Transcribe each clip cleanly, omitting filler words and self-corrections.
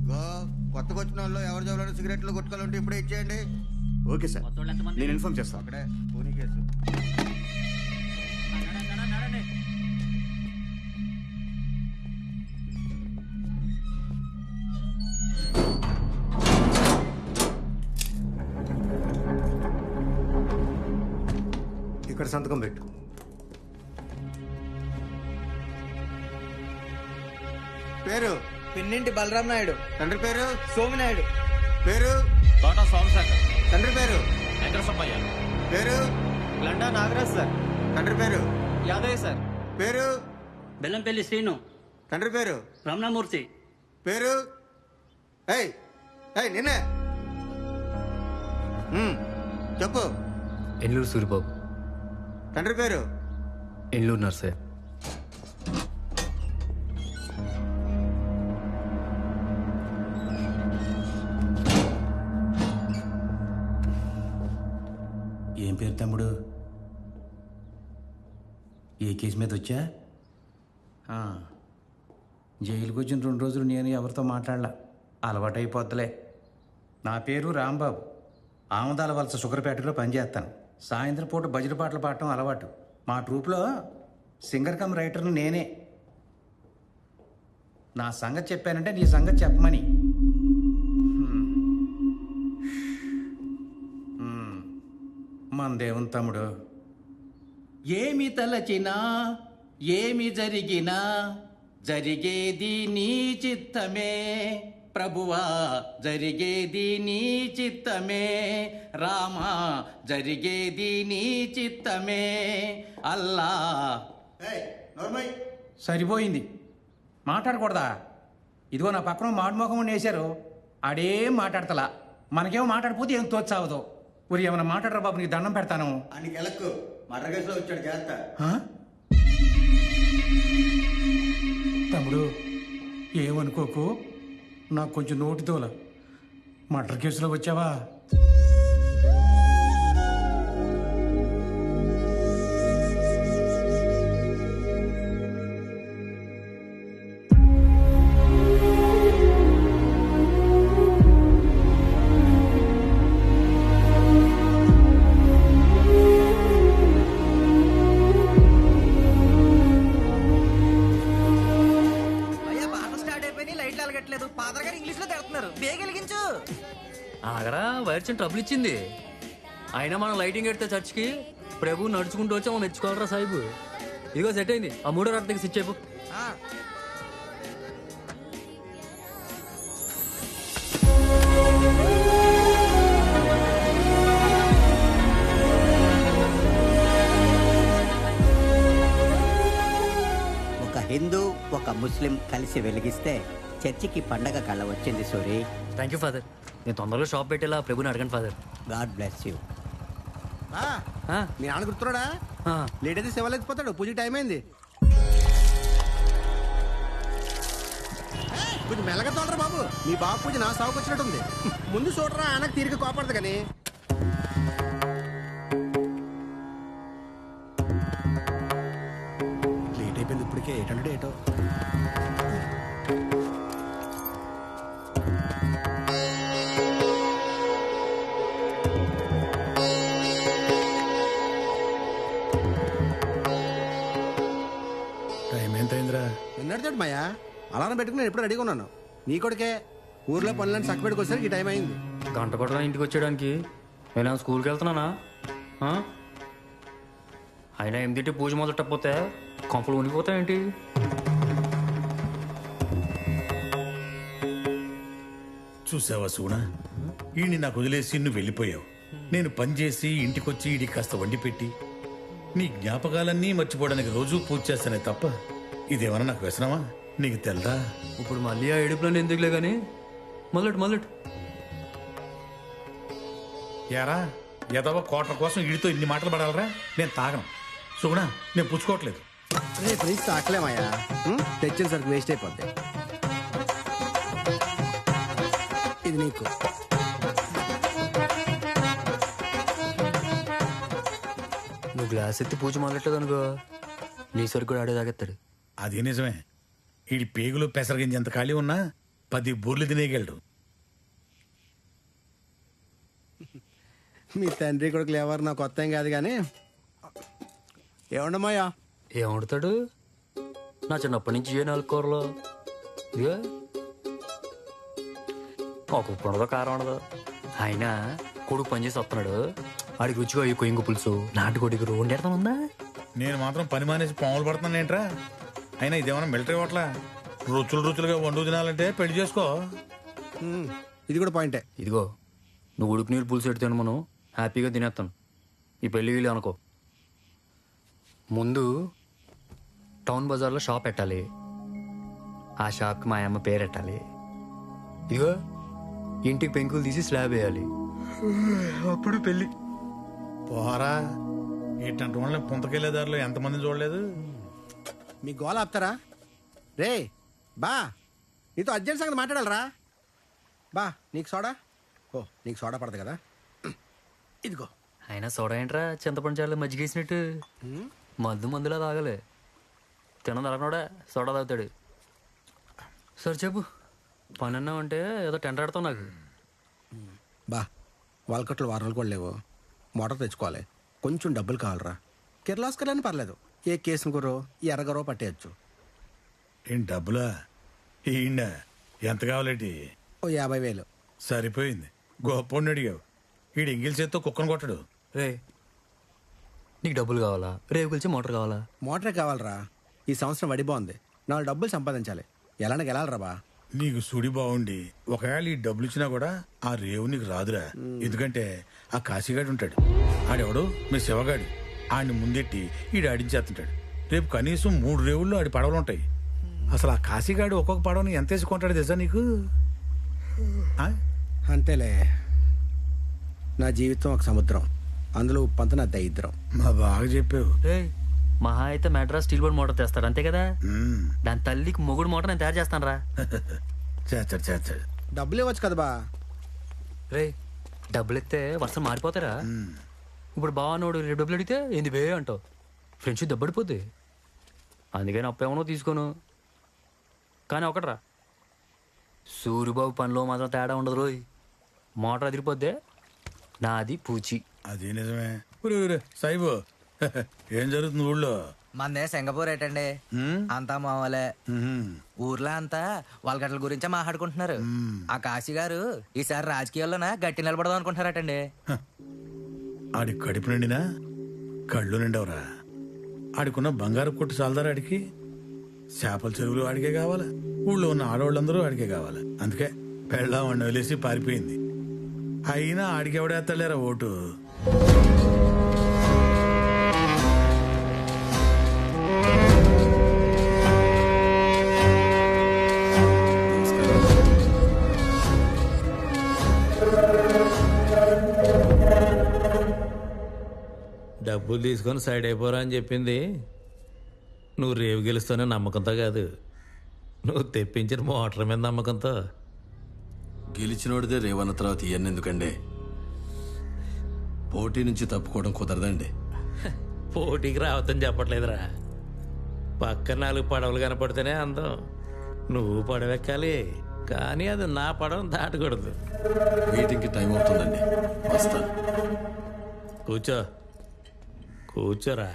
Go కొత్తగా వచ్చిన వాళ్ళు ఎవరి జోబులో సిగరెట్లు కొట్టుకోవాలంటే ఇప్పుడే ఇచ్చేయండి. ఓకే సార్, నేను ఇన్ఫార్మ్ చేస్తాను. అక్కడే పోనీ కేసు. ఇక్కడ సంతకం పెట్టు. పేరు పిన్నింటి బలరాం నాయుడు. తండ్రి పేరు సోమినాయుడు. పేరు తోట సోమశేఖర్. తండ్రి పేరు వెంకట సుబ్బయ్య. పేరు లండా నాగరాజ్ సార్. తండ్రి పేరు యాదయ్య సార్. పేరు బెల్లంపల్లి శ్రీను. తండ్రి పేరు రమణమూర్తి. పేరు ఏయ్ ఏయ్ నిన్నే చెప్పు. ఎల్లూరు సూరిబాబు. తండ్రి పేరు ఎల్లూరు నర్సే. ఏం పేరు తమ్ముడు? ఏ కేసు మీద వచ్చా? జైలుకి వచ్చిన 2 రోజులు నేను ఎవరితో మాట్లాడలా, అలవాటైపోద్దులే. నా పేరు రాంబాబు. ఆమదాల వలస షుగర్పేటలో పనిచేస్తాను. సాయంత్రం పూట భజన పాటలు పాడటం అలవాటు. మా ట్రూప్లో సింగర్ కమ్ రైటర్ను నేనే. నా సంగతి చెప్పానంటే నీ సంగతి చెప్పమని. మందేవం తమ్ముడు. ఏమి తలచినా ఏమి జరిగినా జరిగేది నీ చిత్తమే ప్రభువా, జరిగేది నీ చిత్తమే రామా, జరిగేది నీ చిత్తమే అల్లా. సరిపోయింది, మాట్లాడకూడదా? ఇదిగో నా పక్కన మాడుమోహం వేశారు, ఆడేం మాట్లాడతలా. మనకేమో మాట్లాడిపోతే ఏం తోచావదో. ఊరి ఏమైనా మాట్లాడరా బాబు, నీకు దండం పెడతాను. అని కెలకు మర్డర్ కేసులో వచ్చాడు చేస్తా. తమ్ముడు ఏమనుకోకు, నాకు కొంచెం నోటితోల. మర్డర్ కేసులో వచ్చావా? ఆగరా, వైర్చిన ట్రబుల్ ఇచ్చింది. అయినా మనం లైటింగ్ ఎడితే చర్చికి ప్రభు నడుచుకుంటూ వచ్చి మనం నెచ్చుకోవాలరా సాహిబు. ఇదిగో సెట్ అయింది. ఆ 3వ రాత్రి దగ్గర స్విచ్ అయిపో. ఒక హిందూ ఒక ముస్లిం కలిసి వెలిగిస్తే చర్చికి పండగ కళ వచ్చింది. Suri, thank you father. నేను తొందరగా షాప్ పెట్టేలా ప్రభుని అడగండి ఫాదర్. God bless you. మీ నాన్న గుర్తున్నాడా? లేట్ అయితే శివాలు ఎత్తిపోతాడు. పూజకి టైం అయింది. కొంచెం మెల్లగా తోడరా బాబు, మీ బాబు పూజ నా సాగుకు వచ్చినట్టుంది. ముందు చూడరా, ఆయనకు తీరిక కోపడదు కానీ. లేట్ అయిపోయింది ఇప్పటికే. 800 ఏటో. టైం ఎంతైందిరా? నిన్నటితోటి మాయా అలారం పెట్టుకుని నేను ఎప్పుడు రెడీగా ఉన్నాను. నీ కొడుకే ఊర్లో పనులను చక్కబెట్టుకు వచ్చేసరికి ఈ టైం అయింది. గంట కొట్టడం ఇంటికి వచ్చేయడానికి నేను స్కూల్కి వెళ్తున్నానా? అయినా ఏమిటి పూజ మొదలెట్టకపోతే కొంపలు ఉనికిపోతాయేంటి? చూసావా సూనా, ఈయన్ని నాకు వదిలేసి నువ్వు వెళ్ళిపోయావు. నేను పనిచేసి ఇంటికొచ్చి ఈడి కాస్త వండి పెట్టి నీ జ్ఞాపకాలన్నీ మర్చిపోవడానికి రోజూ పూజ చేస్తానే తప్ప ఇదేమన్నా నాకు వ్యసనమా? నీకు తెల్దా? ఇప్పుడు మళ్ళీ ఆ ఏడుపులని ఎందుకులే కానీ మొదలెట్టు. యారా ఎదవ కోట్ల కోసం వీడితో ఇన్ని మాటలు పడాలరా? నేను తాగను సుగుణ, నేను పుచ్చుకోవట్లేదు. రేపు నుంచి తాకలేమయ్యా, తెచ్చిన సరికి వేస్ట్ అయిపోద్ది. ఇది నీకు. నువ్వు గ్లాస్ ఎత్తి పూజ మొదలెట్టదు అనుకో, నీ సరికి కూడా ఆడే తాగెత్తాడు. అదే నిజమే. వీడి పేగులు పెసరగింజంత ఖాళీ ఉన్నా 10 బూర్లు తినేయగలడు. మీ తండ్రి కొడుకులు ఎవరు నాకు కొత్త ఏం కాదు కానీ ఏమండమ్మయ్యా? ఏం వండుతాడు? నా చిన్నప్పటి నుంచి ఏ 4 కూరలు ఇదిగో ఒక ఉప్పు ఉండదు, కారం ఉండదు. అయినా కొడుకు పనిచేసి వస్తున్నాడు, ఆడికి రుచిగా ఈ కొయ్యింగు పులుసు నాటుకోడికి వండేడతాం ఉందా? నేను మాత్రం పని మానేసి పాములు పడుతున్నాను ఏంట్రా? అయినా ఇదేమన్నా మిలిటరీ హోటలా? రుచులుగా వండు తినాలంటే పెళ్లి చేసుకో. ఇది కూడా పాయింటే. ఇదిగో నువ్వు ఉడుకు నీరు పులుసు పెడితే మనం హ్యాపీగా తినేస్తాను. ఈ పెళ్ళి వీళ్ళు అనుకో. ముందు టౌన్ బజార్లో షాప్ పెట్టాలి, ఆ షాప్కి మా అమ్మ పేరు పెట్టాలి. ఇదిగో ఇంటికి పెంకులు తీసి స్లాబ్ వేయాలి, అప్పుడు పెళ్ళి. పోరా, ఇట్లాంటి వాళ్ళని పుంతకెళ్ళేదారిలో ఎంతమందిని చూడలేదు. మీ గోల ఆపుతారా? రే బా, నీతో అర్జెంట్ సంగతి మాట్లాడాలరా. బా నీకు సోడా? ఓ నీకు సోడా పడదు కదా, ఇదిగో. అయినా సోడా ఏంట్రా, చింతపండు చాలు మజ్జిగేసినట్టు. మందులా తాగలే. తినదు అలనోడా సోడా తాగుతాడు. సరే చెప్పు, పని అన్నావంటే ఏదో టెండర్ ఆడతావు నాకు. బా వాళ్ళకట్లు వారాలు కూడా లేవు, మోటార్ తెచ్చుకోవాలి, కొంచెం డబ్బులు కావాలరా. కిర్లాస్కర్ అని పర్లేదు, ఏ కేసును గురో ఎర్రగరో పట్టేయచ్చు. ఏం డబ్బులా? ఈయన ఎంత కావాలేటి? ఓ 50,000. సరిపోయింది, గొప్పని అడిగావు. ఈడు ఎంగిల్ చేత్తో కుక్కను కొట్టడు. రే నీకు డబ్బులు కావాలా? రేపు కలిసి మోటార్ కావాలా? మోటరే కావాలరా. ఈ సంవత్సరం వడి బాగుంది, 4 డబ్బులు సంపాదించాలి. ఎలానే గెలాలరా బా. నీకు సుడి బాగుండి ఒకవేళ ఈ డబ్బులు ఇచ్చినా కూడా ఆ రేవు నీకు రాదురా. ఎందుకంటే ఆ కాశీగాడు ఉంటాడు, ఆడెవడు మీ శివగాడు. ఆడిని ముందెట్టి ఈడు ఆడించేస్తుంటాడు. రేపు కనీసం 3 రేవుల్లో ఆడి పడవలు ఉంటాయి. అసలు ఆ కాశీగాడు ఒక్కొక్క పడవని ఎంత వేసుకుంటాడు తెలుసా నీకు? అంతేలే, నా జీవితం ఒక సముద్రం, అందులో ఉప్పంత నా దరిద్రం. మా బాగా చెప్పావు. రే మహా అయితే మెడ్రాస్ స్టీల్ బోర్డ్ మోటార్ తెస్తాడు అంతే కదా. దాని తల్లికి మొగుడు మోటార్ నేను తయారు చేస్తాను రా. చేస్తాడు. డబ్బులు ఇవ్వచ్చు కదా బా. రే డబ్బులు ఇస్తే వర్షం మారిపోతారా? ఇప్పుడు బావనోడు రేపు డబ్బులు అడిగితే ఏంది బే అంటావు, ఫ్రెండ్షిప్ దెబ్బడిపోద్ది. అందుకని అప్పేమనో తీసుకోను. కానీ ఒకటరా, సూరిబాబు పనిలో మాత్రం తేడా ఉండదు రోయ్. మోటార్ అదిరిపోద్దే, నాది పూచి. అదే నిజమే. సాయిబు ఏం జరుగుతుంది ఊళ్ళో? మందే సింగపూర్ ఏటండి, అంతా మామూలే. ఊర్లో అంతా వాళ్ళ గట్ల గురించే మాట్లాడుకుంటున్నారు. ఆ కాశీ గారు ఈసారి రాజకీయాల్లోనా గట్టి నిలబడదాం అనుకుంటున్నారటండి. ఆడి కడుపు నిండినా కళ్ళు నిండవరా? ఆడికున్న బంగారు కొట్టు చాలదారా ఆడికి? చేపల చెరువులు ఆడికే కావాలా, ఊళ్ళో ఉన్న ఆడవాళ్ళందరూ ఆడికే కావాలి. అందుకే పెళ్ళామని వదిలేసి పారిపోయింది. అయినా ఆడికి ఎవడేస్తాలేరా ఓటు? డబ్బులు తీసుకొని సైడ్ అయిపోరా అని చెప్పింది. నువ్వు రేవు గెలుస్తానే నమ్మకంతో కాదు, నువ్వు తెప్పించిన మోటార్ మీద నమ్మకంతో. గెలిచినోడిదే రేవన్న తర్వాత ఇవన్నీ ఎందుకండి? పోటీ నుంచి తప్పుకోవడం కుదరదండి. పోటీకి రావద్దని చెప్పట్లేదురా, పక్కన 4 పడవలు కనపడితేనే అందం. నువ్వు పడవెక్కాలి, కానీ అది నా పడవను దాటకూడదు. మీటింగ్కి టైం అవుతుందండి, వస్తాను. కూర్చోరా,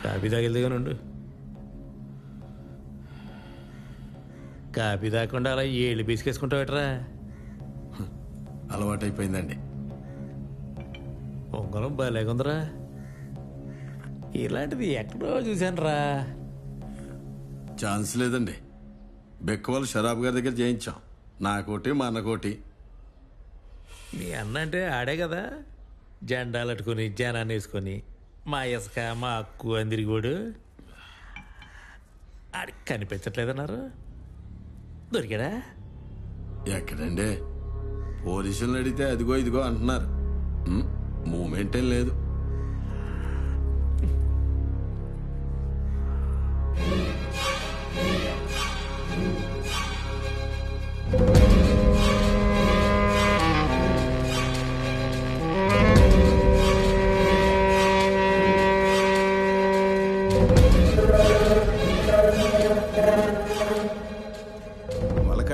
కాఫీ తాగిల్దిగా నుండు. కాఫీ తాగకుండా అలా ఏళ్ళు బీసుకేసుకుంటావేట్రా? అలవాటైపోయిందండి. పొంగలం భలేగుందిరా, ఇలాంటిది ఎక్కడో చూశాను రా. ఛాన్స్ లేదండి, బెక్కవాళ్ళు షరాబ్ గారి దగ్గర చేయించాం. నాకోటి మా అన్నకోటి. మీ అన్న అంటే ఆడే కదా, జెండాలు అట్టుకొని జనాన్ని వేసుకొని మా ఇసుక మా అక్కు అని తిరిగోడు. ఆడికి కనిపించట్లేదన్నారు, దొరికాడా? ఎక్కడండి, పోలీసులను అడిగితే అదిగో ఇదిగో అంటున్నారు. మూమెంట్ ఏం లేదు.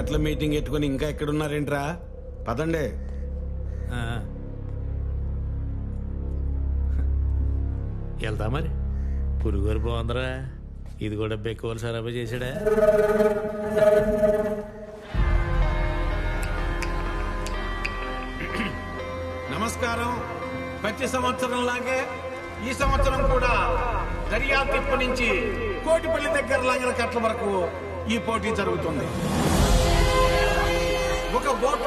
కట్ల మీటింగ్ పెట్టుకుని ఇంకా ఎక్కడున్నారేంట్రా? పదండి. వెళ్తా మరి. పురుగోరు బాగుందరా. ఇది కూడా బెక్కువలు సరఫరా చేశాడా? నమస్కారం. ప్రతి సంవత్సరం లాగే ఈ సంవత్సరం కూడా దర్యా తిప్పు నుంచి కోటిపల్లి దగ్గర లాగిన కట్ల వరకు ఈ పోటీ జరుగుతుంది. ఒక ఓటర్